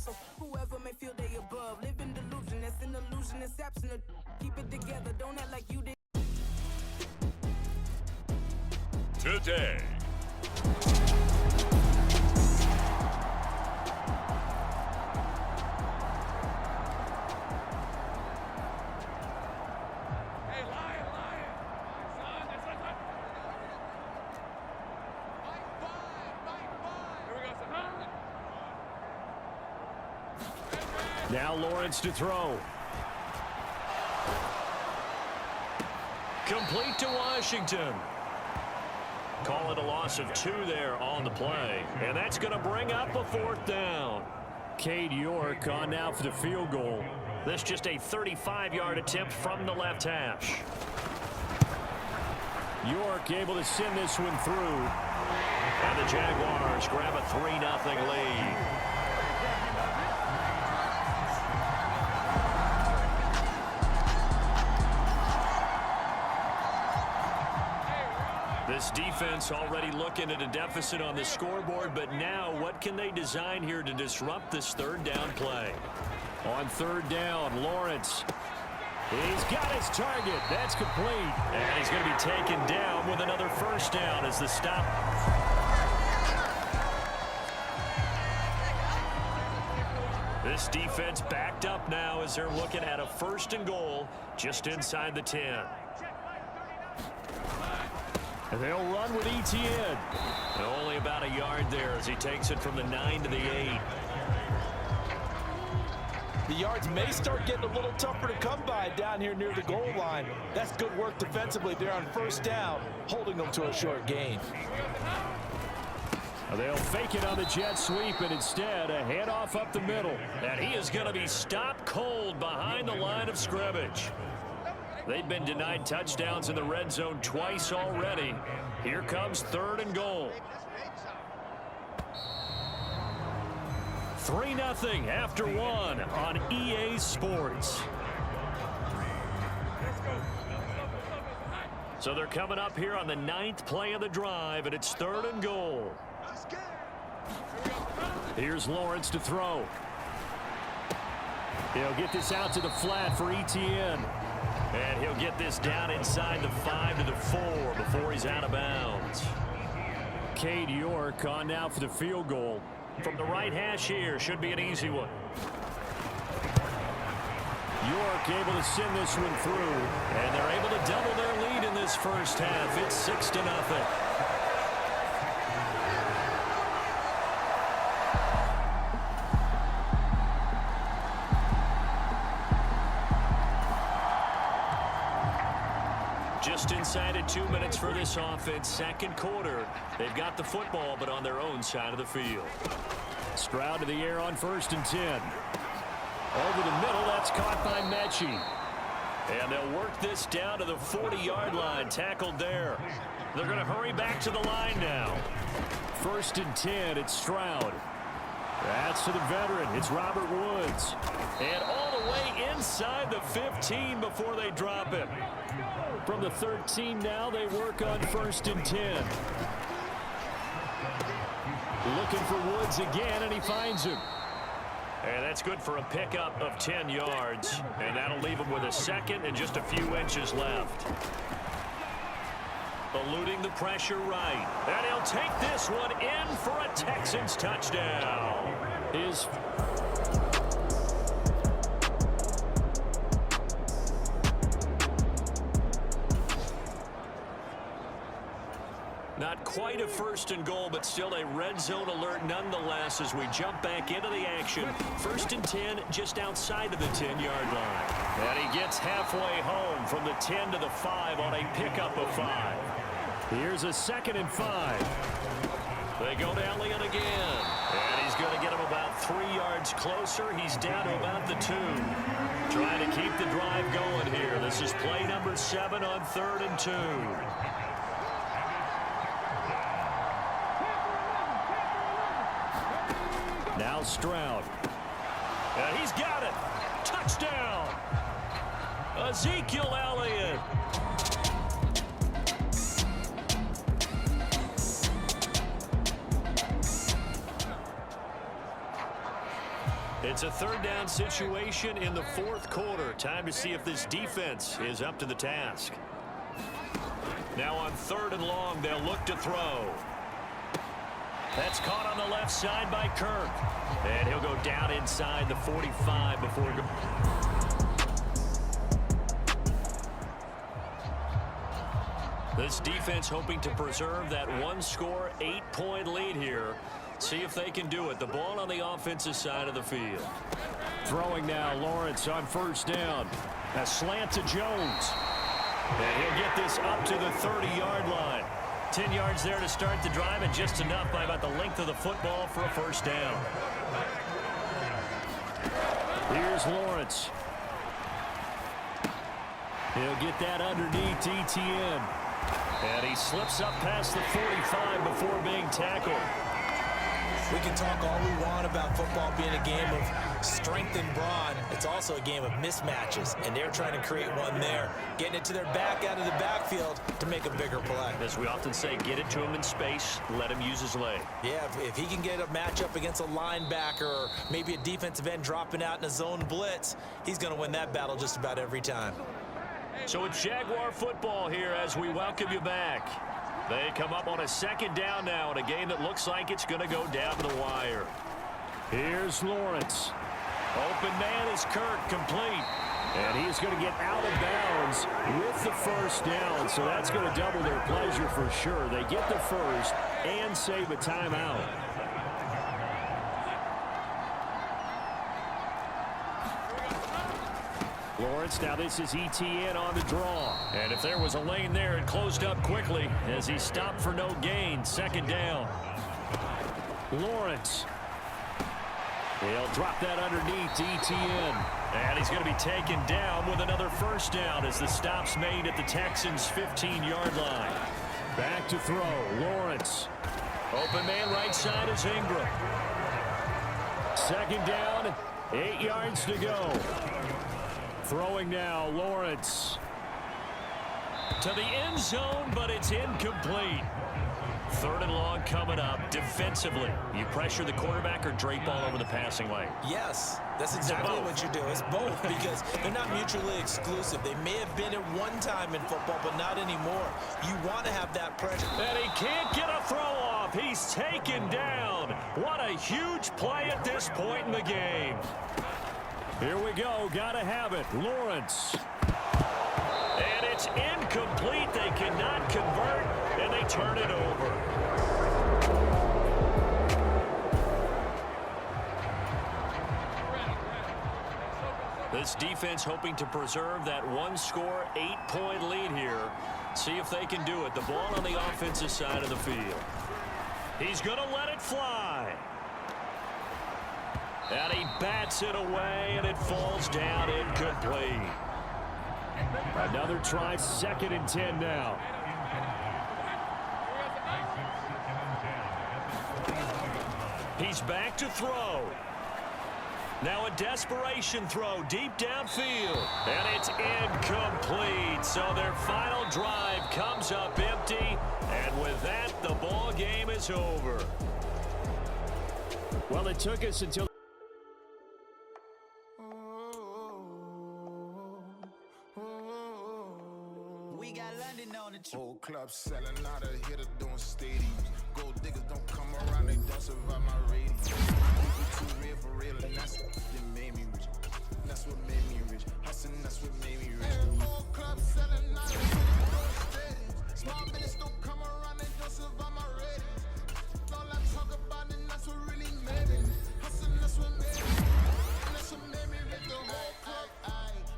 So whoever may feel they above, live in delusion. That's an illusion. It's absent. Keep it together. Don't act like you did. Today. Now Lawrence to throw. Complete to Washington. Call it a loss of 2 there on the play. And that's going to bring up a 4th down. Cade York on now for the field goal. This just a 35-yard attempt from the left hash. York able to send this one through. And the Jaguars grab a 3-0 lead. This defense already looking at a deficit on the scoreboard, but now what can they design here to disrupt this 3rd down play? On 3rd down, Lawrence. He's got his target. That's complete. And he's going to be taken down with another 1st down as the stop. This defense backed up now as they're looking at a 1st and goal just inside the 10. And they'll run with Etienne. Only about a yard there as he takes it from the 9 to the 8. The yards may start getting a little tougher to come by down here near the goal line. That's good work defensively there on 1st down, holding them to a short gain. They'll fake it on the jet sweep, and instead a handoff up the middle. And he is going to be stopped cold behind the line of scrimmage. They've been denied touchdowns in the red zone twice already. Here comes 3rd and goal. 3-0 after 1 on EA Sports. So they're coming up here on the 9th play of the drive, and it's 3rd and goal. Here's Lawrence to throw. He'll get this out to the flat for Etienne. And he'll get this down inside the 5 to the 4 before he's out of bounds. Cade York on now for the field goal. From the right hash here, should be an easy one. York able to send this one through. And they're able to double their lead in this 1st half. It's 6-0. Just inside of 2 minutes for this offense. 2nd quarter. They've got the football, but on their own side of the field. Stroud to the air on 1st and 10. Over the middle, that's caught by Mechie. And they'll work this down to the 40-yard line. Tackled there. They're going to hurry back to the line now. 1st and 10, it's Stroud. That's to the veteran. It's Robert Woods. And all the way inside the 15 before they drop him. From the 13 now, they work on 1st and 10. Looking for Woods again, and he finds him. And that's good for a pickup of 10 yards. And that'll leave him with a 2nd and just a few inches left. Eluding the pressure right. And he'll take this one in for a Texans touchdown. Not quite a 1st and goal, but still a red zone alert nonetheless as we jump back into the action. 1st and 10 just outside of the 10-yard line. And he gets halfway home from the 10 to the 5 on a pickup of 5. Here's a 2nd and 5. They go to Elliott again. And he's going to get him about 3 yards closer. He's down to about the 2. Trying to keep the drive going here. This is play number 7 on 3rd and 2. Now Stroud. And he's got it. Touchdown. Ezekiel Elliott. It's a third down situation in the fourth quarter. Time to see if this defense is up to the task. Now on 3rd and long, they'll look to throw. That's caught on the left side by Kirk. And he'll go down inside the 45 before it goes. This defense hoping to preserve that one-score, 8-point lead here. See if they can do it. The ball on the offensive side of the field. Throwing now, Lawrence on 1st down. A slant to Jones. And he'll get this up to the 30-yard line. 10 yards there to start the drive, and just enough by about the length of the football for a 1st down. Here's Lawrence. He'll get that underneath ETN. And he slips up past the 45 before being tackled. We can talk all we want about football being a game of strength and brawn. It's also a game of mismatches, and they're trying to create one there, getting it to their back out of the backfield to make a bigger play. As we often say, get it to him in space, let him use his leg. Yeah, if he can get a matchup against a linebacker or maybe a defensive end dropping out in a zone blitz, he's going to win that battle just about every time. So it's Jaguar football here as we welcome you back. They come up on a 2nd down now in a game that looks like it's going to go down to the wire. Here's Lawrence. Open man is Kirk, complete. And he's going to get out of bounds with the 1st down, so that's going to double their pleasure for sure. They get the 1st and save a timeout. Lawrence, now this is ETN on the draw. And if there was a lane there, it closed up quickly as he stopped for no gain. 2nd down. Lawrence. He'll drop that underneath to ETN. And he's going to be taken down with another 1st down as the stop's made at the Texans' 15-yard line. Back to throw. Lawrence. Open man right side is Ingram. 2nd down, 8 yards to go. Throwing now, Lawrence. To the end zone, but it's incomplete. 3rd and long coming up. Defensively, you pressure the quarterback or drape all over the passing lane? Yes, that's exactly what you do. It's both because they're not mutually exclusive. They may have been at one time in football, but not anymore. You want to have that pressure. And he can't get a throw off. He's taken down. What a huge play at this point in the game. Here we go. Gotta have it. Lawrence. And it's incomplete. They cannot convert, and they turn it over. This defense hoping to preserve that one-score, 8-point lead here. See if they can do it. The ball on the offensive side of the field. He's going to let it fly. And he bats it away, and it falls down incomplete. Another try, 2nd and 10 now. He's back to throw. Now a desperation throw deep downfield. And it's incomplete. So their final drive comes up empty. And with that, the ball game is over. Well, it took us until... We got London on the Whole club selling out of hitter doing stadiums. Gold diggers don't come around, they don't survive my radius. Too real for real, and that's what made me rich. That's what made me rich. Hustling, that's what made me rich. Whole club selling out of hitter doing stadiums. Small business don't come around, they don't survive my radius. All I talk about, and that's what really made me. Hustling, that's what made me. That's what made me rich. The whole club,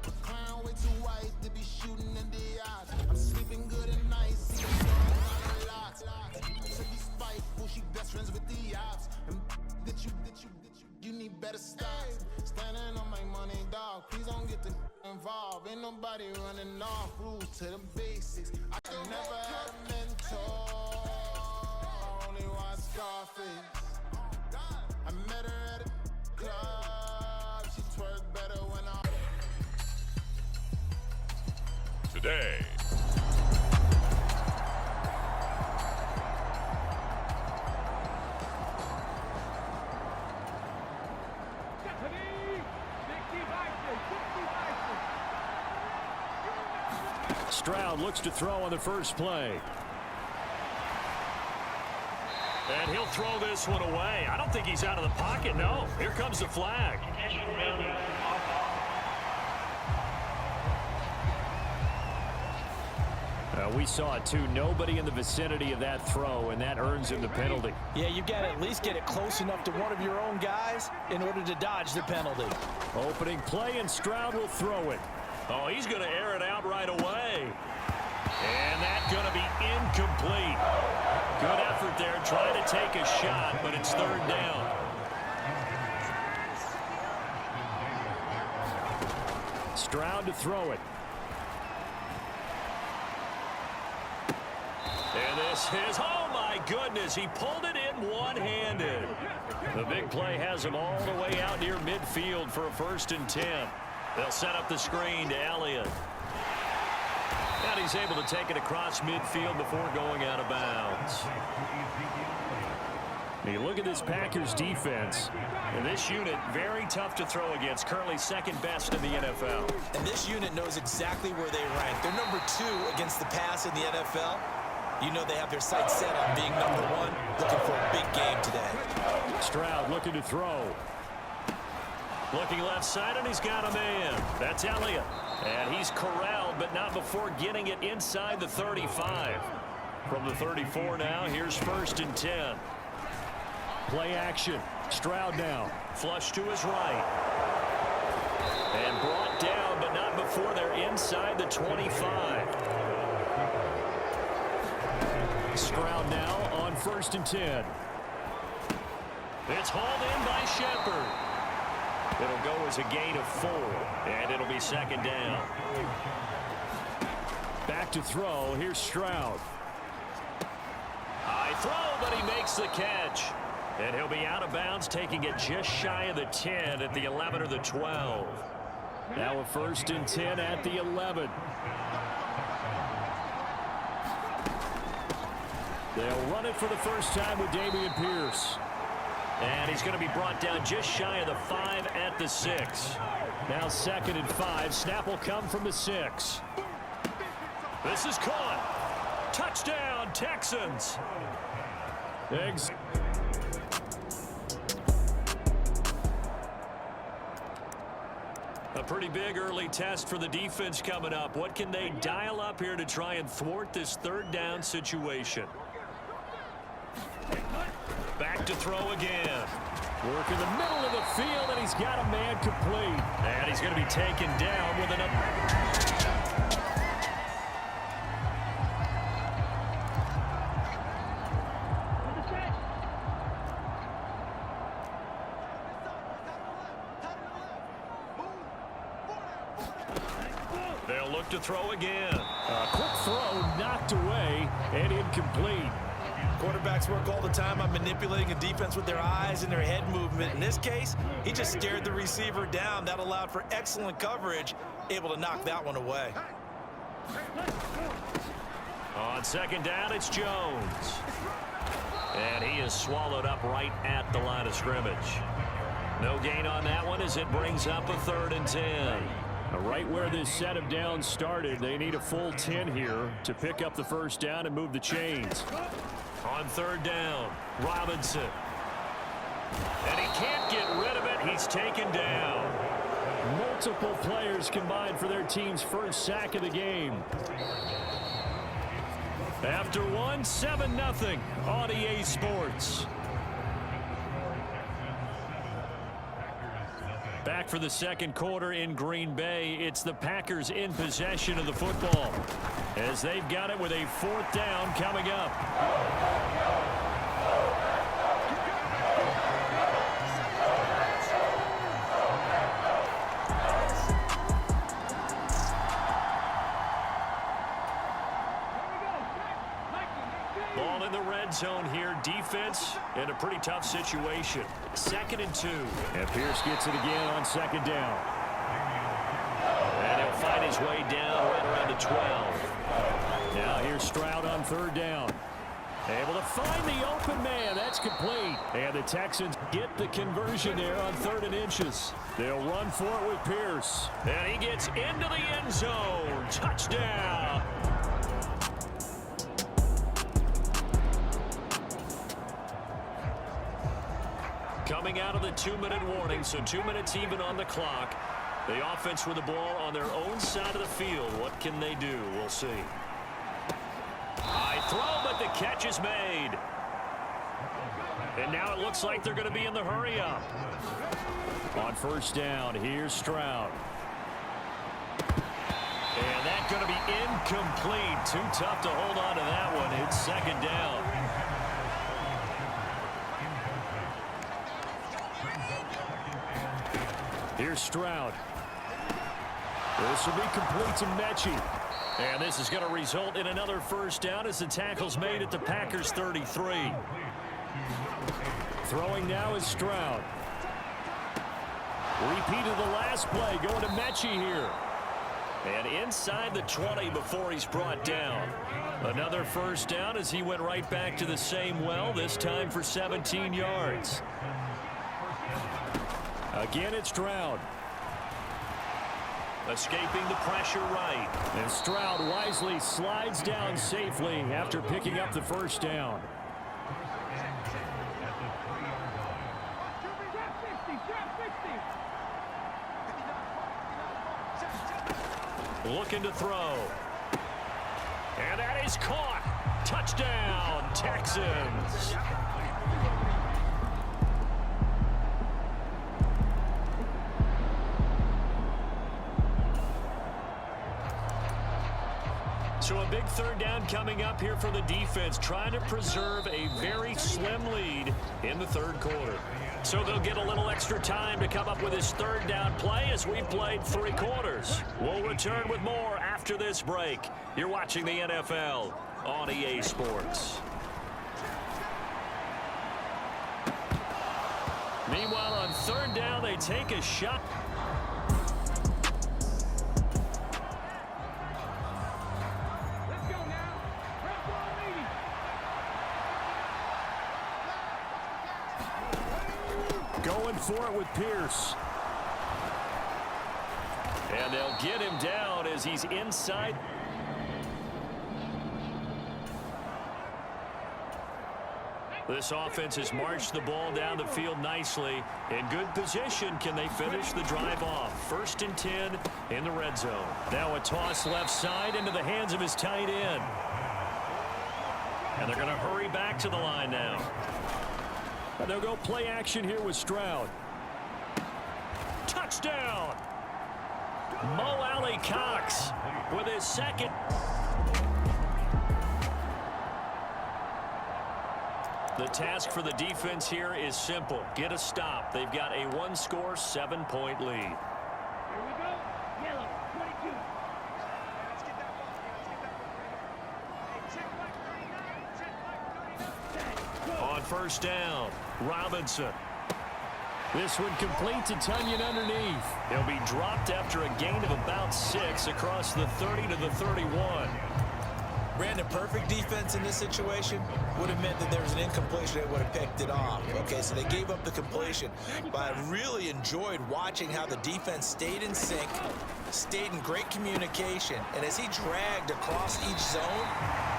the clown way too white to be shooting in the eyes. I'm sleeping good at night, see the sun on a lot. So you spiteful, she best friends with the ops. And that you need better stop. Standing on my money, dog. Please don't get the involved. Ain't nobody running off. Rules to the basics. I never had a mentor. Only one Scarface. I met her at a club. She twerked better when I. Today. Stroud looks to throw on the first play. And he'll throw this one away. I don't think he's out of the pocket, no. Here comes the flag. We saw it too. Nobody in the vicinity of that throw, and that earns him the penalty. Yeah, you've got to at least get it close enough to one of your own guys in order to dodge the penalty. Opening play, and Stroud will throw it. Oh, he's going to air it out right away. And that's going to be incomplete. Good effort there, trying to take a shot, but it's third down. Stroud to throw it. And this is, oh my goodness, he pulled it in one-handed. The big play has him all the way out near midfield for a 1st and 10. They'll set up the screen to Elliott. And he's able to take it across midfield before going out of bounds. You look at this Packers defense, and this unit very tough to throw against, currently second best in the NFL. And this unit knows exactly where they rank. They're number 2 against the pass in the NFL. You know they have their sights set on being number 1, looking for a big game today. Stroud looking to throw. Looking left side, and he's got a man. That's Elliott. And he's corralled, but not before getting it inside the 35. From the 34 now, here's 1st and 10. Play action. Stroud now. Flush to his right. And brought down, but not before they're inside the 25. Stroud now on 1st and 10. It's hauled in by Shepard. It'll go as a gain of 4, and it'll be 2nd down. Back to throw. Here's Stroud. High throw, but he makes the catch. And he'll be out of bounds, taking it just shy of the 10 at the 11 or the 12. Now a 1st and 10 at the 11. They'll run it for the first time with Dameon Pierce. And he's going to be brought down just shy of the 5 at the 6. Now 2nd and 5. Snap will come from the 6. This is caught. Touchdown, Texans. Eggs. A pretty big early test for the defense coming up. What can they dial up here to try and thwart this 3rd down situation? Back to throw again. Work in the middle of the field, and he's got a man complete. And he's going to be taken down with another. They'll look to throw again. A quick throw knocked away and incomplete. Quarterbacks work all the time on manipulating a defense with their eyes and their head movement. In this case, he just stared the receiver down. That allowed for excellent coverage, able to knock that one away. On 2nd down, it's Jones. And he is swallowed up right at the line of scrimmage. No gain on that one as it brings up a 3rd and 10. Right where this set of downs started, they need a full 10 here to pick up the 1st down and move the chains. On 3rd down, Robinson. And he can't get rid of it. He's taken down. Multiple players combined for their team's 1st sack of the game. After one, 7-0 on EA Sports. Back for the 2nd quarter in Green Bay. It's the Packers in possession of the football as they've got it with a 4th down coming up. Ball in the red zone here. Defense in a pretty tough situation. 2nd and 2. And Pierce gets it again on 2nd down. And he'll find his way down right around the 12. Now here's Stroud on 3rd down. Able to find the open man. That's complete. And the Texans get the conversion there on 3rd and inches. They'll run for it with Pierce. And he gets into the end zone. Touchdown. Coming out of the 2-minute warning, so 2 minutes even on the clock. The offense with the ball on their own side of the field. What can they do? We'll see. High throw, but the catch is made. And now it looks like they're going to be in the hurry up. On first down, here's Stroud. And that's going to be incomplete. Too tough to hold on to that one. It's second down. Here's Stroud. This will be complete to Mechie. And this is going to result in another first down as the tackle's made at the Packers 33. Throwing now is Stroud. Repeat of the last play going to Mechie here. And inside the 20 before he's brought down. Another first down as he went right back to the same well, this time for 17 yards. Again, it's Stroud. Escaping the pressure right. And Stroud wisely slides down safely after picking up the first down. Looking to throw. And that is caught. Touchdown, Texans. So a big third down coming up here for the defense, trying to preserve a very slim lead in the third quarter. So they'll get a little extra time to come up with his third down play as we've played 3 quarters. We'll return with more after this break. You're watching the NFL on EA Sports. Meanwhile, on third down, they take a shot. Going for it with Pierce. And they'll get him down as he's inside. This offense has marched the ball down the field nicely. In good position, can they finish the drive off? 1st and 10 in the red zone. Now a toss left side into the hands of his tight end. And they're going to hurry back to the line now. And they'll go play action here with Stroud. Touchdown! Mo Alley Cox with his second. The task for the defense here is simple. Get a stop. They've got a 1-score, 7-point lead. Here we go. Yellow, 22. Let's get that ball. Hey, check mark 39. Check mark 39. On first down, Robinson. This one complete to Tunyon underneath. He'll be dropped after a gain of about 6 across the 30 to the 31. Brandon, perfect defense in this situation would have meant that there was an incompletion that would have picked it off. Okay, so they gave up the completion. But I really enjoyed watching how the defense stayed in sync, stayed in great communication. And as he dragged across each zone,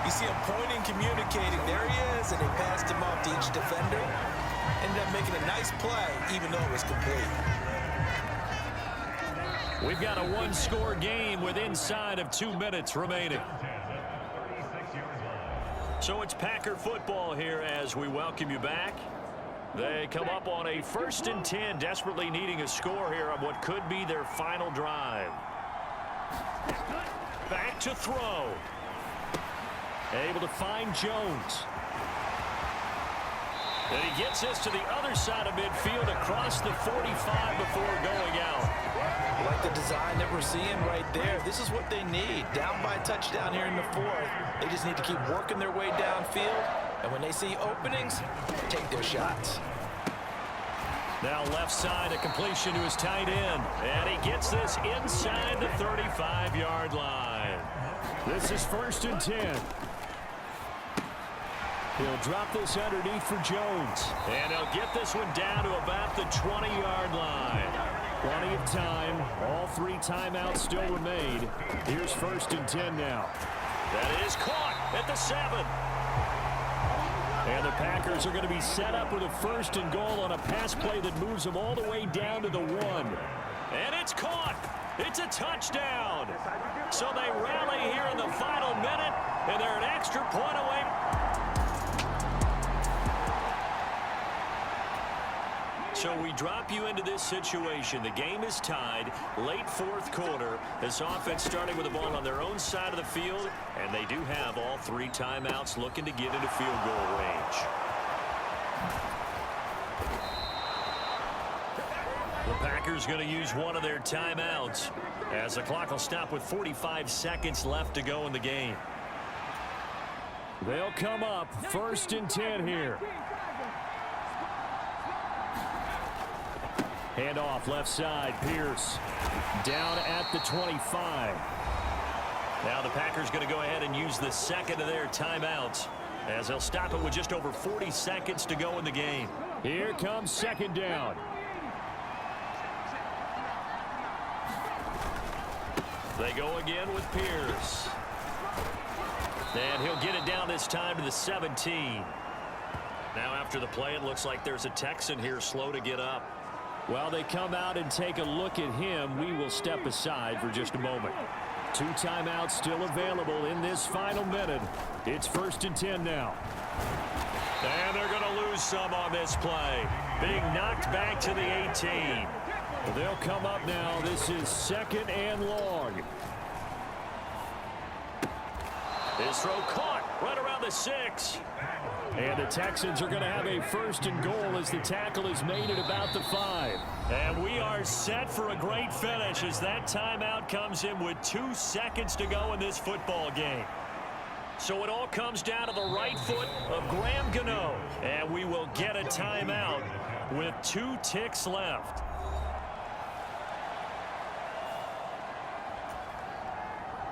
you see him pointing, communicating. There he is, and they passed him off to each defender. Ended up making a nice play, even though it was complete. We've got a 1-score game with inside of 2 minutes remaining. So it's Packer football here as we welcome you back. They come up on a 1st and 10, desperately needing a score here on what could be their final drive. Back to throw. Able to find Jones. And he gets this to the other side of midfield across the 45 before going out. Like the design that we're seeing right there. This is what they need. Down by a touchdown here in the 4th. They just need to keep working their way downfield. And when they see openings, take their shots. Now left side, a completion to his tight end. And he gets this inside the 35-yard line. This is 1st and 10. He'll drop this underneath for Jones. And he'll get this one down to about the 20-yard line. Plenty of time. All 3 timeouts still remain. Here's 1st and 10 now. That is caught at the 7. And the Packers are going to be set up with a 1st and goal on a pass play that moves them all the way down to the 1. And it's caught. It's a touchdown. So they rally here in the final minute, and they're an extra point away. So we drop you into this situation. The game is tied. Late 4th quarter. This offense starting with the ball on their own side of the field, and they do have all 3 timeouts looking to get into field goal range. The Packers going to use one of their timeouts as the clock will stop with 45 seconds left to go in the game. They'll come up 1st and 10 here. Hand off left side. Pierce down at the 25. Now the Packers going to go ahead and use the 2nd of their timeouts as they'll stop it with just over 40 seconds to go in the game. Here comes 2nd down. They go again with Pierce. And he'll get it down this time to the 17. Now after the play, it looks like there's a Texan here slow to get up. While they come out and take a look at him, we will step aside for just a moment. 2 timeouts still available in this final minute. It's 1st and 10 now. And they're going to lose some on this play. Being knocked back to the 18. They'll come up now. This is 2nd and long. This throw caught right around the 6. And the Texans are going to have a 1st and goal as the tackle is made at about the 5. And we are set for a great finish as that timeout comes in with 2 seconds to go in this football game. So it all comes down to the right foot of Graham Gano. And we will get a timeout with 2 ticks left.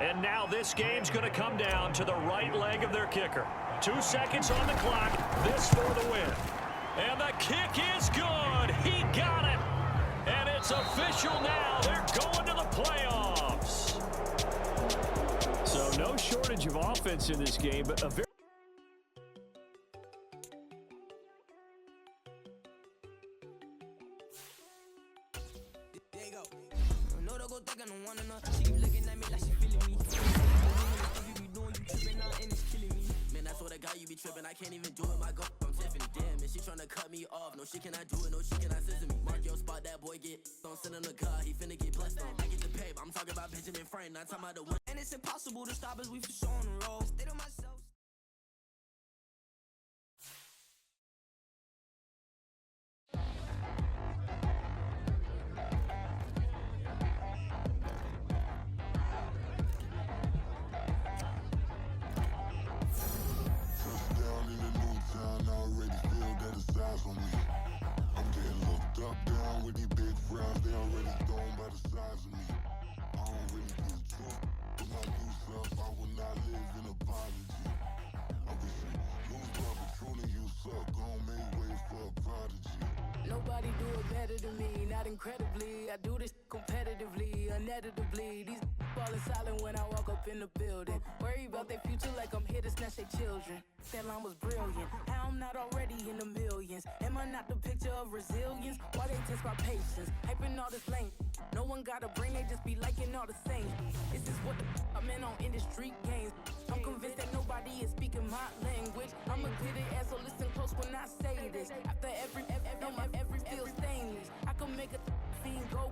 And now this game's going to come down to the right leg of their kicker. 2 seconds on the clock. This for the win. And the kick is good. He got it. And it's official now. They're going to the playoffs. So no shortage of offense in this game, but a very I can't even do it, my go. I'm Tiffany, damn, and she tryna cut me off. No, she cannot do it, no, she cannot scissor me. Mark your spot, that boy get don't send him the car, he finna get blessed on. I get the paper, I'm talking about pitching in frame, not talking about the win. And it's impossible to stop us, we for sure on the road. Stay to myself. Nobody do it better than me, not incredibly. I do this competitively, uneditably. These falling silent when I walk up in the building. Worry about their future like I'm here to snatch their children. That line was brilliant. How I'm not already in the millions. Am I not the picture of resilience? Why they test my patience? Hyping all this lane. No one got a brain, they just be liking all the same. This is what I'm in on industry games. I'm convinced that nobody is speaking my language. I'ma get it as so listen close when I say this. After every feel stainless. I can make a fiend go.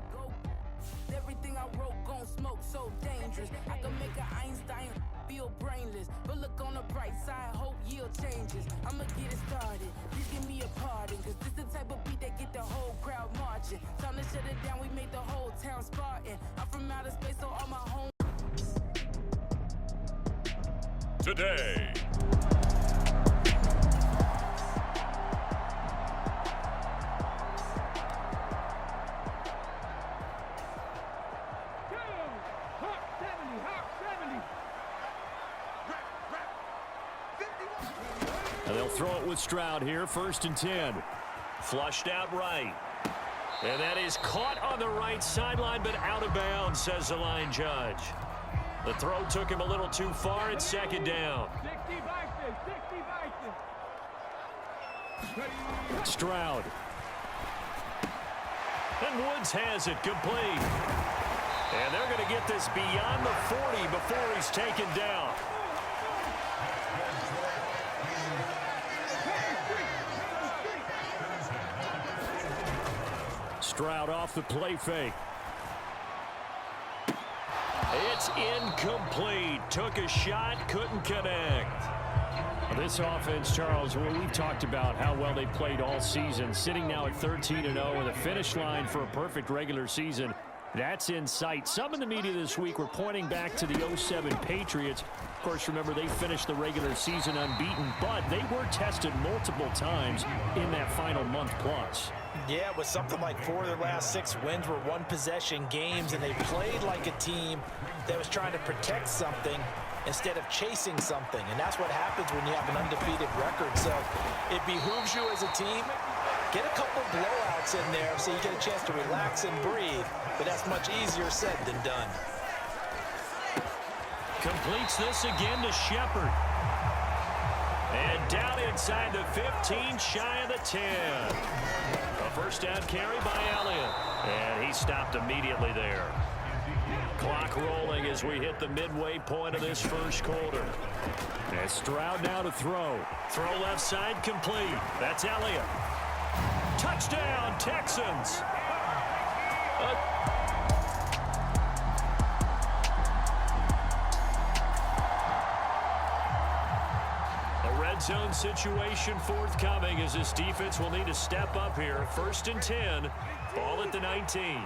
Everything I wrote gon' smoke so dangerous. I can make an Einstein feel brainless. But look on the bright side, hope yield changes. I'ma get it started. Please give me a pardon. Cause this the type of beat that get the whole crowd marching. Time to shut it down, we made the whole town Spartan. I'm from outer space, so all my home. Today. And they'll throw it with Stroud here, 1st and 10. Flushed out right. And that is caught on the right sideline, but out of bounds, says the line judge. The throw took him a little too far. It's second down. 60 Vikings, 60 Vikings. Stroud. And Woods has it complete. And they're going to get this beyond the 40 before he's taken down. Stroud off the play fake. It's incomplete. Took a shot, couldn't connect. This offense, Charles, we've talked about how well they played all season, sitting now at 13-0 with a finish line for a perfect regular season. That's in sight. Some in the media this week were pointing back to the 07 Patriots. Of course, remember, they finished the regular season unbeaten, but they were tested multiple times in that final month plus. Yeah, it was something like 4 of their last 6 wins were one-possession games, and they played like a team that was trying to protect something instead of chasing something. And that's what happens when you have an undefeated record. So it behooves you as a team, get a couple blowouts in there so you get a chance to relax and breathe. But that's much easier said than done. Completes this again to Shepard. And down inside the 15, shy of the 10. A first down carry by Elliott. And he stopped immediately there. Clock rolling as we hit the midway point of this first quarter. And Stroud now to throw. Throw left side complete. That's Elliott. Touchdown, Texans. A red zone situation forthcoming as this defense will need to step up here. 1st and 10. Ball at the 19.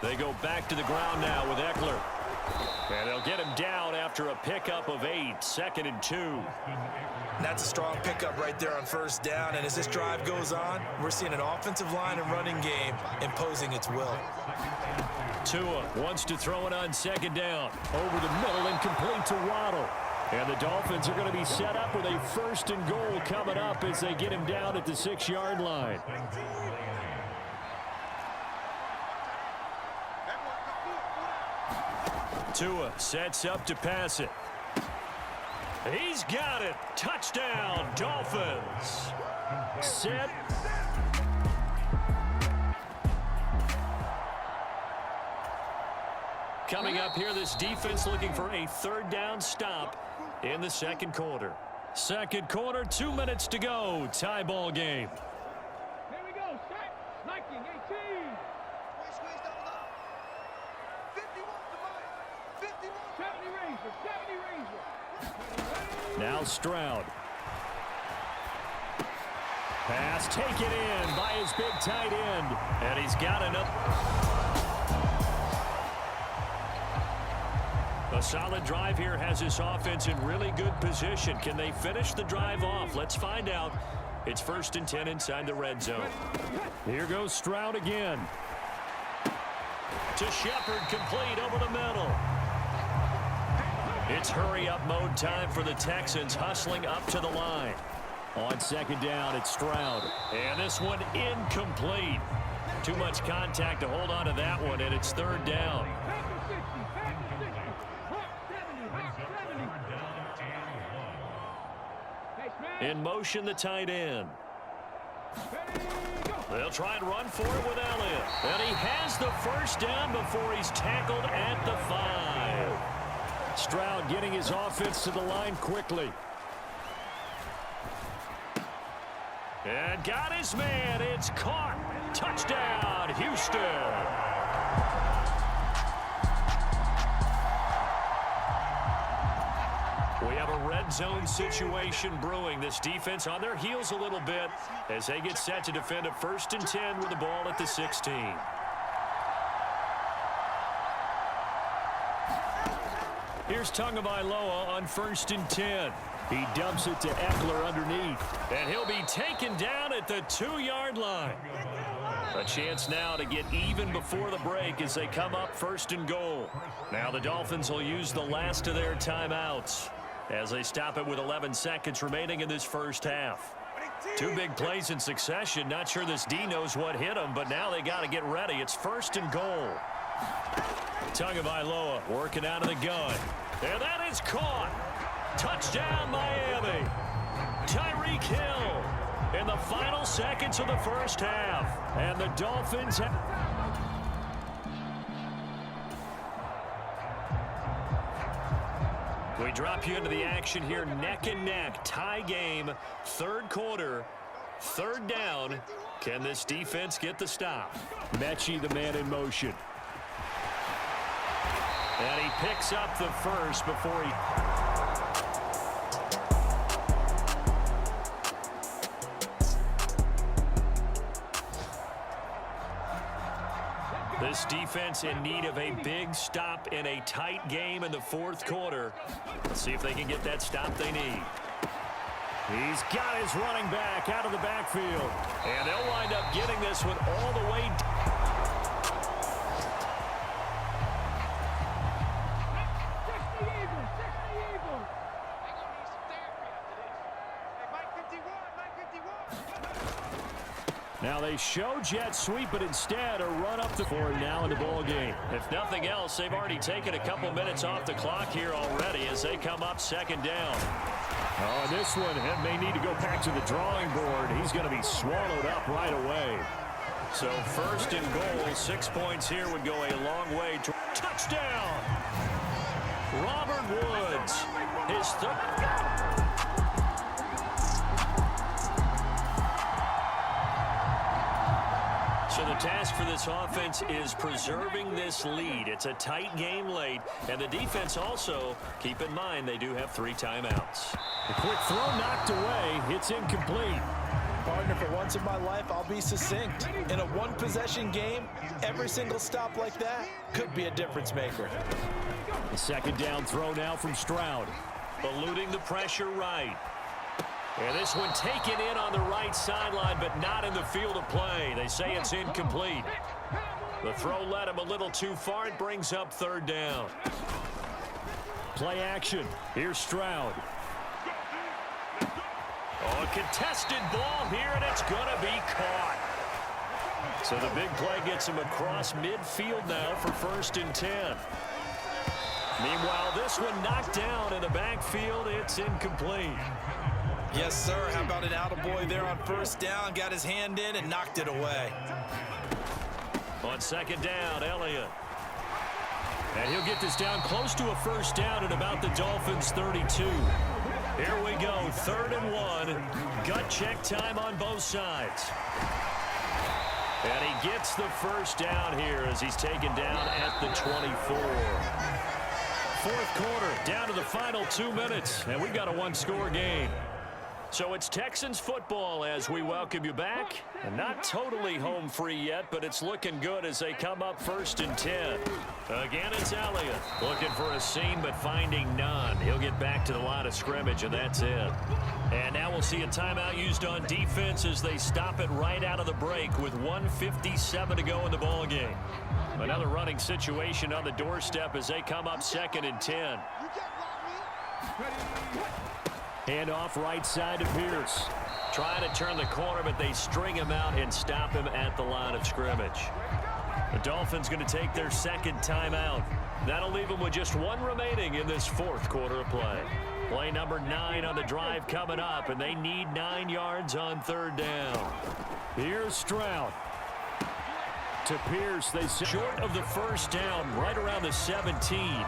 They go back to the ground now with Eckler. And they'll get him down after a pickup of 8. 2nd and 2. That's a strong pickup right there on 1st down. And as this drive goes on, we're seeing an offensive line and running game imposing its will. Tua wants to throw it on 2nd down. Over the middle and complete to Waddle. And the Dolphins are going to be set up with a 1st and goal coming up as they get him down at the 6-yard line. Tua sets up to pass it. He's got it. Touchdown, Dolphins. Set. Coming up here, this defense looking for a 3rd down stop in the 2nd quarter. 2nd quarter, 2 minutes to go. Tie ball game. Here we go. Set. Liking 18. Squeeze, double up. 51 to mine. 51. 70 Ranger. 70 Ranger. Now Stroud. Pass taken in by his big tight end. And he's got enough. A solid drive here has this offense in really good position. Can they finish the drive off? Let's find out. It's 1st and 10 inside the red zone. Here goes Stroud again. To Shepard, complete over the middle. It's hurry-up mode time for the Texans, hustling up to the line. On 2nd down, it's Stroud. And this one incomplete. Too much contact to hold on to that one, and it's 3rd down. In motion, the tight end. They'll try and run for it with Elliott. And he has the 1st down before he's tackled at the 5. Stroud getting his offense to the line quickly. And got his man. It's caught. Touchdown, Houston. We have a red zone situation brewing. This defense on their heels a little bit as they get set to defend a 1st and 10 with the ball at the 16. Here's Tagovailoa on 1st and 10. He dumps it to Eckler underneath. And he'll be taken down at the 2-yard line. A chance now to get even before the break as they come up 1st and goal. Now the Dolphins will use the last of their timeouts as they stop it with 11 seconds remaining in this first half. Two big plays in succession. Not sure this D knows what hit him, but now they got to get ready. It's 1st and goal. Tagovailoa working out of the gun. And that is caught. Touchdown, Miami. Tyreek Hill in the final seconds of the first half. And the Dolphins have... We drop you into the action here, neck and neck, tie game, 3rd quarter, 3rd down. Can this defense get the stop? Mechie, the man in motion. And he picks up the first before he... This defense in need of a big stop in a tight game in the 4th quarter. Let's see if they can get that stop they need. He's got his running back out of the backfield. And they'll wind up getting this one all the way. Now they show jet sweep, but instead a run up the board now in the ball game. If nothing else, they've already taken a couple minutes off the clock here already as they come up 2nd down. Oh, this one may need to go back to the drawing board. He's going to be swallowed up right away. So 1st and goal, 6 points here would go a long way to touchdown. Robert Woods, his 3rd. So the task for this offense is preserving this lead. It's a tight game late, and the defense also, keep in mind, they do have 3 timeouts. A quick throw knocked away. It's incomplete. Partner, for once in my life, I'll be succinct. In a one-possession game, every single stop like that could be a difference maker. The 2nd down throw now from Stroud. Eluding the pressure right. And this one taken in on the right sideline, but not in the field of play. They say it's incomplete. The throw led him a little too far. It brings up 3rd down. Play action. Here's Stroud. Oh, a contested ball here, and it's going to be caught. So the big play gets him across midfield now for 1st and 10. Meanwhile, this one knocked down in the backfield. It's incomplete. Yes, sir. How about an attaboy there on 1st down? Got his hand in and knocked it away. On 2nd down, Elliott. And he'll get this down close to a 1st down at about the Dolphins' 32. Here we go, 3rd and 1. Gut check time on both sides. And he gets the 1st down here as he's taken down at the 24. 4th quarter, down to the final 2 minutes, and we've got a 1-score game. So it's Texans football as we welcome you back. And not totally home free yet, but it's looking good as they come up 1st and 10. Again, it's Elliott looking for a seam, but finding none. He'll get back to the line of scrimmage, and that's it. And now we'll see a timeout used on defense as they stop it right out of the break with 1:57 to go in the ball game. Another running situation on the doorstep as they come up 2nd and 10. Hand off right side to Pierce. Trying to turn the corner, but they string him out and stop him at the line of scrimmage. The Dolphins going to take their 2nd timeout. That'll leave them with just 1 remaining in this 4th quarter of play. Play number 9 on the drive coming up, and they need 9 yards on 3rd down. Here's Stroud. To Pierce, they short of the 1st down, right around the 17.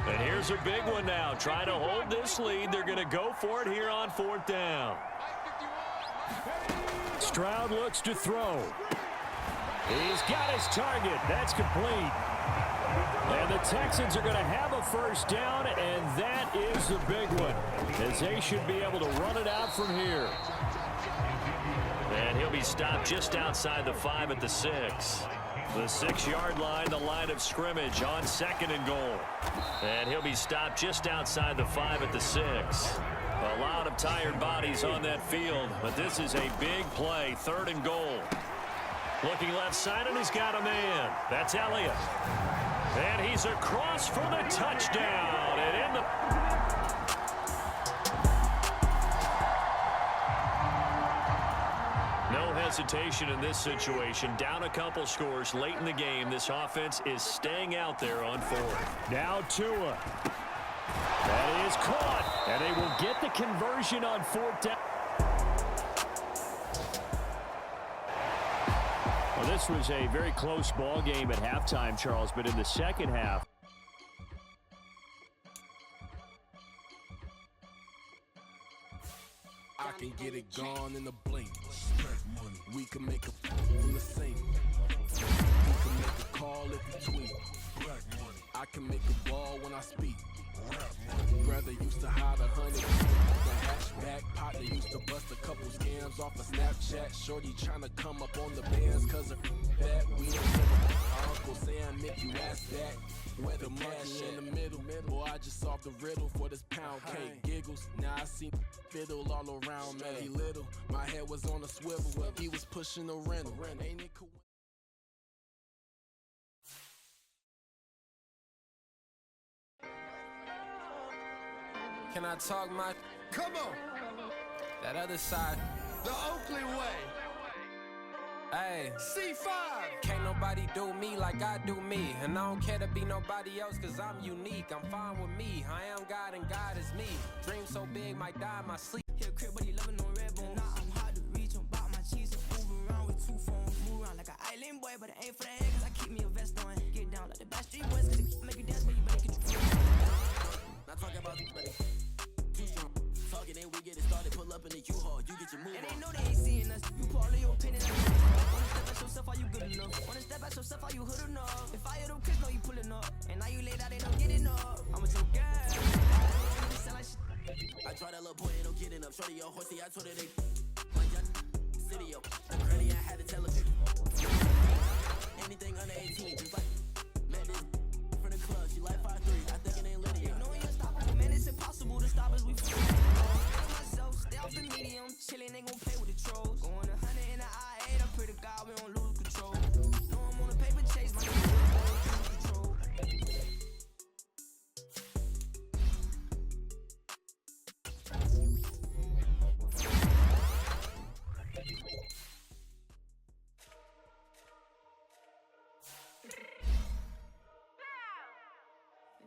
And here's a big one now. Trying to hold this lead. They're going to go for it here on 4th down. Stroud looks to throw. He's got his target. That's complete. And the Texans are going to have a 1st down, and that is the big one, as they should be able to run it out from here. And he'll be stopped just outside the 5 at the 6. The 6-yard line, the line of scrimmage on 2nd and goal. And he'll be stopped just outside the 5 at the 6. A lot of tired bodies on that field, but this is a big play, 3rd and goal. Looking left side, and he's got a man. That's Elliott. And he's across for the touchdown. And in the... No hesitation in this situation. Down a couple scores late in the game. This offense is staying out there on fourth. Now Tua. That is caught. And they will get the conversion on fourth down. Well, this was a very close ball game at halftime, Charles, but in the second half. I can get it gone in a blink. We can make a from the sink. We can make a call if you tweet. I can make a ball when I speak. Brother used to hide 100. The hatchback partner used to bust a couple scams off of Snapchat. Shorty tryna come up on the bands cause of that. We don't give a Uncle Sam if you ask that. Where the monkey in the middle. Boy, I just solved the riddle for this pound cake. Giggles, now I see fiddle all around me. He little, my head was on a swivel. He was pushing a rental. Ain't it cool? Can I talk my... Come on, That other side. the Oakley way. Hey. C5. Can't nobody do me like I do me. And I don't care to be nobody else cause I'm unique. I'm fine with me. I am God and God is me. Dream so big, might die in my sleep. Here crib, but he loving on red bone. Now I'm hard to reach. I'm about my cheese and move around with 2 phones. Move around like an island boy, but it ain't for the head cause I keep me a vest on. Get down like the Backstreet Boys cause they make you dance, but you better get your Not talking about this, buddy. Too strong. Talking and we get it started. Pull up in the U-Haul. You get your move And on. they know they ain't seeing us. You pour all of your opinion. Wanna step at yourself, are you good enough? Wanna step at yourself, are you hood enough? If I hear them kids know you pulling up. And now you laid out, they don't get enough. I'm a joke girl. I try that little boy, they don't get enough. Shorty, your horsey, I told her they my young city, yo. The credit, I had to tell her. Anything under 18, just like met this from the club. She like 5'3". I think it ain't Lydia. You know you're unstoppable, man. It's impossible to stop us. We myself, stay off the medium. Chillin', they gon' play with the trolls. Going 100 in the I-8, I pray to God we don't lose control. No, I'm on a paper chase, my nigga lose control.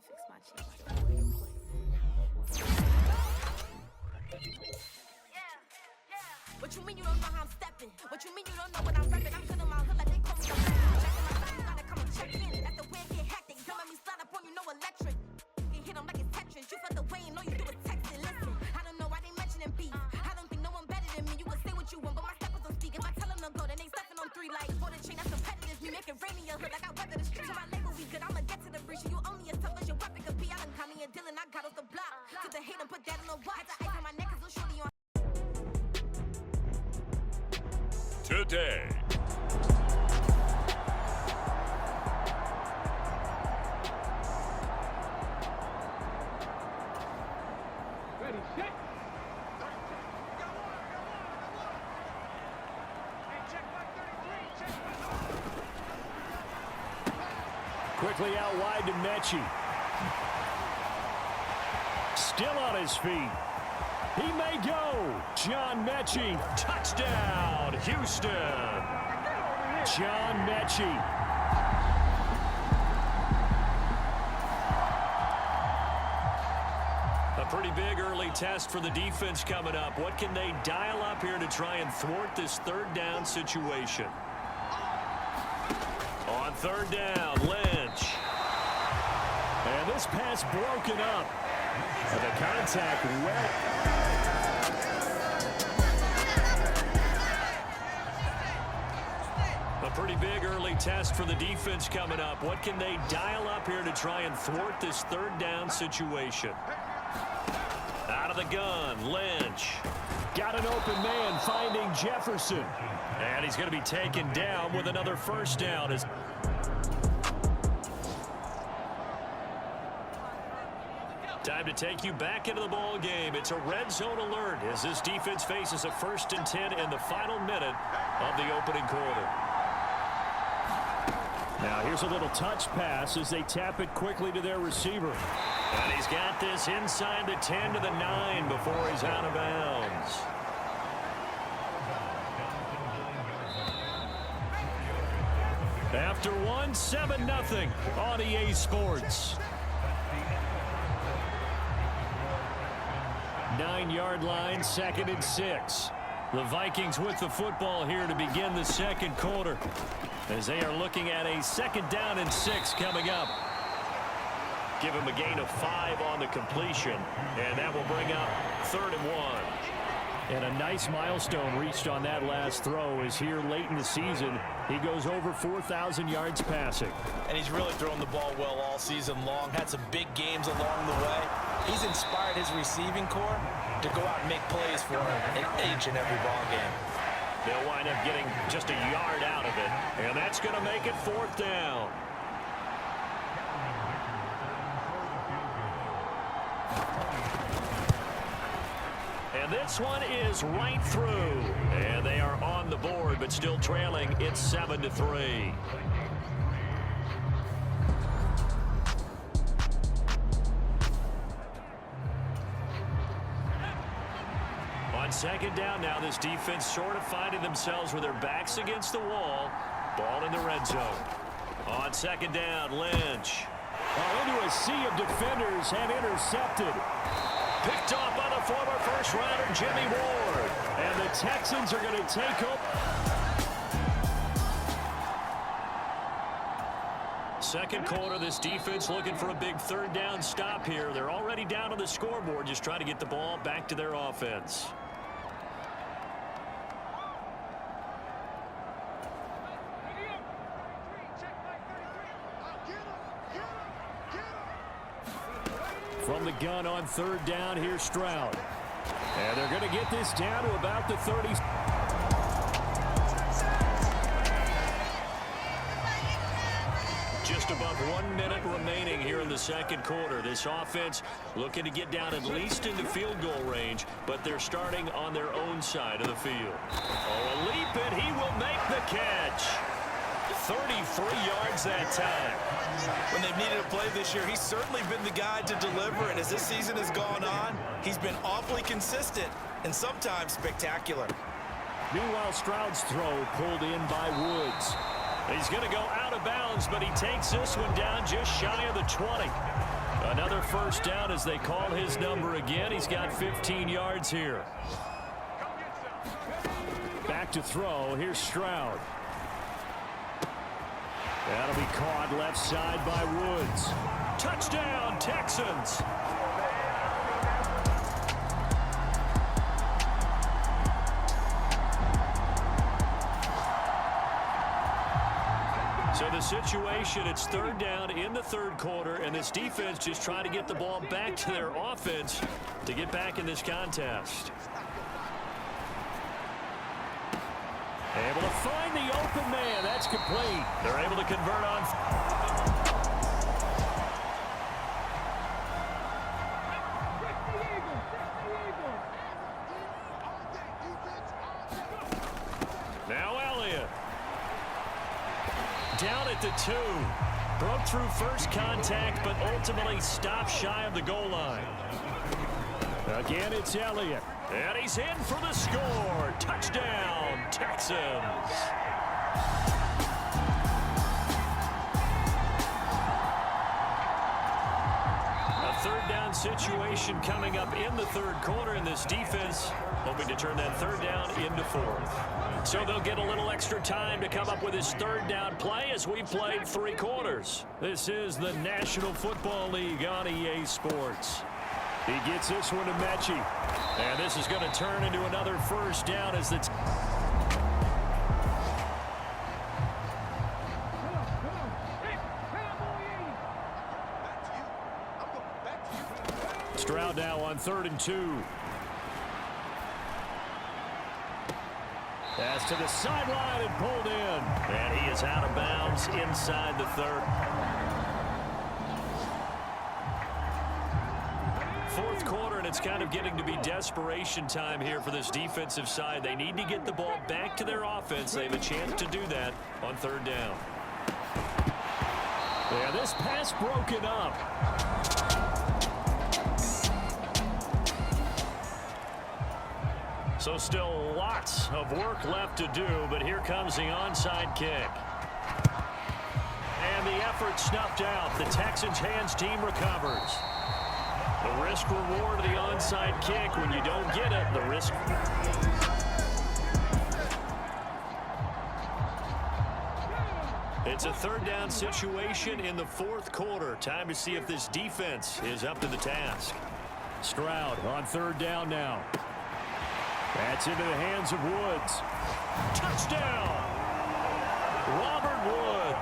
Fix my chin. What you mean you don't know how I'm stepping? What you mean you don't know what I'm repping? I'm killing my hood like they call me the rap. Checking my phone, you gotta come and check in. That's the way it get hectic. Don't make me slide up on you, no electric. You hit them like it's Tetris. You felt the way and all you do is text it. Listen, I don't know why they mentioning beef. I don't think no one better than me. You would say what you want, but my steppers don't speak. If I tell them to go, then they stepping on 3 like for the chain. That's competitive. Me make it rain in your hood like I weather the street. So my label we good. I'ma get to the breach. You only as tough as your weapon could be. I done Connie and Dylan. I got off the block. Took the hate and put that in the watch. Had the ice on my neck 'cause I'm shorty on. Today. Ready, set. Quickly out wide to Mechie. Still on his feet. He may go. John Mechie. Touchdown, Houston. John Mechie. A pretty big early test for the defense coming up. What can they dial up here to try and thwart this 3rd down situation? On 3rd down, Lynch. And this pass broken up. And the contact well. A pretty big early test for the defense coming up. What can they dial up here to try and thwart this 3rd down situation? Out of the gun, Lynch. Got an open man finding Jefferson. And he's going to be taken down with another 1st down. Time to take you back into the ball game. It's a red zone alert as this defense faces a 1st and 10 in the final minute of the opening quarter. Now here's a little touch pass as they tap it quickly to their receiver. And he's got this inside the 10 to the 9 before he's out of bounds. After one, 7-0 on EA Sports. 9-yard line, 2nd and 6. The Vikings with the football here to begin the second quarter, as they are looking at a 2nd down and 6 coming up. Give him a gain of 5 on the completion, and that will bring up 3rd and 1. And a nice milestone reached on that last throw is here late in the season. He goes over 4,000 yards passing. And he's really thrown the ball well all season long. Had some big games along the way. He's inspired his receiving corps to go out and make plays for him in each and every ball game. They'll wind up getting just a yard out of it, and that's going to make it 4th down. And this one is right through. And they are on the board, but still trailing. It's 7-3. On 2nd down now, this defense sort of finding themselves with their backs against the wall. Ball in the red zone. On 2nd down, Lynch. Into a sea of defenders and intercepted. Picked off by the former first-rounder Jimmy Ward. And the Texans are going to take over. Second quarter, this defense looking for a big 3rd down stop here. They're already down on the scoreboard, just trying to get the ball back to their offense. From the gun on 3rd down, here's Stroud. And they're going to get this down to about the 30. Just above 1 minute remaining here in the second quarter. This offense looking to get down at least into field goal range, but they're starting on their own side of the field. Oh, a leap, and he will make the catch. 33 yards that time. When they've needed a play this year, he's certainly been the guy to deliver, and as this season has gone on, he's been awfully consistent and sometimes spectacular. Meanwhile, Stroud's throw pulled in by Woods. He's going to go out of bounds, but he takes this one down just shy of the 20. Another 1st down as they call his number again. He's got 15 yards here. Back to throw. Here's Stroud. That'll be caught left side by Woods. Touchdown, Texans. So the situation, it's 3rd down in the 3rd quarter, and this defense just trying to get the ball back to their offense to get back in this contest. Able to find the open man. That's complete. They're able to convert on. Now Elliott. Down at the 2. Broke through first contact, but ultimately stopped shy of the goal line. Again, it's Elliott. And he's in for the score. Touchdown, Texans. A 3rd down situation coming up in the 3rd quarter, and this defense hoping to turn that 3rd down into 4th. So they'll get a little extra time to come up with his 3rd down play as we've played 3 quarters. This is the National Football League on EA Sports. He gets this one to Mechie. And this is going to turn into another 1st down as the Stroud now on 3rd and 2. Pass to the sideline and pulled in. And he is out of bounds inside the 3rd. 4th quarter, and it's kind of getting to be desperation time here for this defensive side. They need to get the ball back to their offense. They have a chance to do that on 3rd down. Yeah, this pass broken up. So still lots of work left to do, but here comes the onside kick. And the effort snuffed out. The Texans' hands team recovers. The risk-reward of the onside kick. When you don't get it, the risk. It's a third down situation in the fourth quarter. Time to see if this defense is up to the task. Stroud on third down now. That's into the hands of Woods. Touchdown! Robert Wood.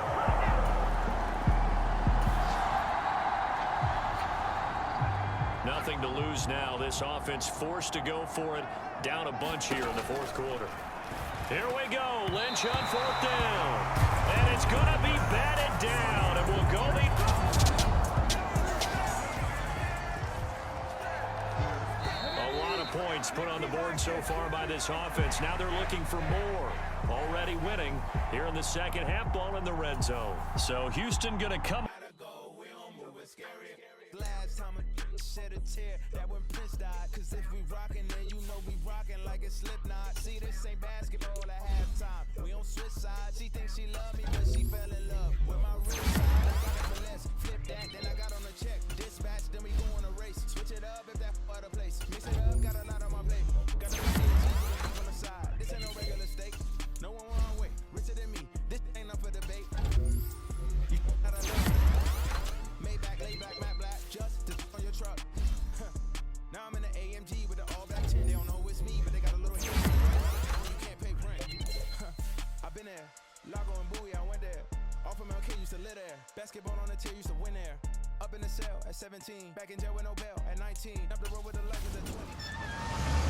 Nothing to lose now. This offense forced to go for it. Down a bunch here in the fourth quarter. Here we go. Lynch on fourth down. And it's going to be batted down. And we'll go points put on the board so far by this offense. Now they're looking for more. Already winning here in the second half, ball in the red zone. So Houston going to come. Last time I shed a tear, that when Prince died. Cause if we rockin', then you know we rockin' like a Slipknot. See, this ain't basketball at halftime. We on switch sides. She thinks she love me, but she fell in love with my real side. I got it for less. Flip that, then I got on a check. Dispatch, then we go on a race. Switch it up if that other place. Mix it up, got a lot on my plate. Got a lot of cheese on the side. This ain't no regular steak. No one wrong way. Richer than me. This ain't up for debate. You gotta love me. Maybach, lay back, matte black, just to on your truck. Now I'm in the AMG with the all black 10. They don't know it's me, but they got a little hit. You can't pay rent. I've been there. Lago and Bowie, I went there. Off of MLK, used to live there. Basketball on the tier, used to win there. Up in the cell at 17. Back in jail with no bail at 19. Up the road with the legends at 20.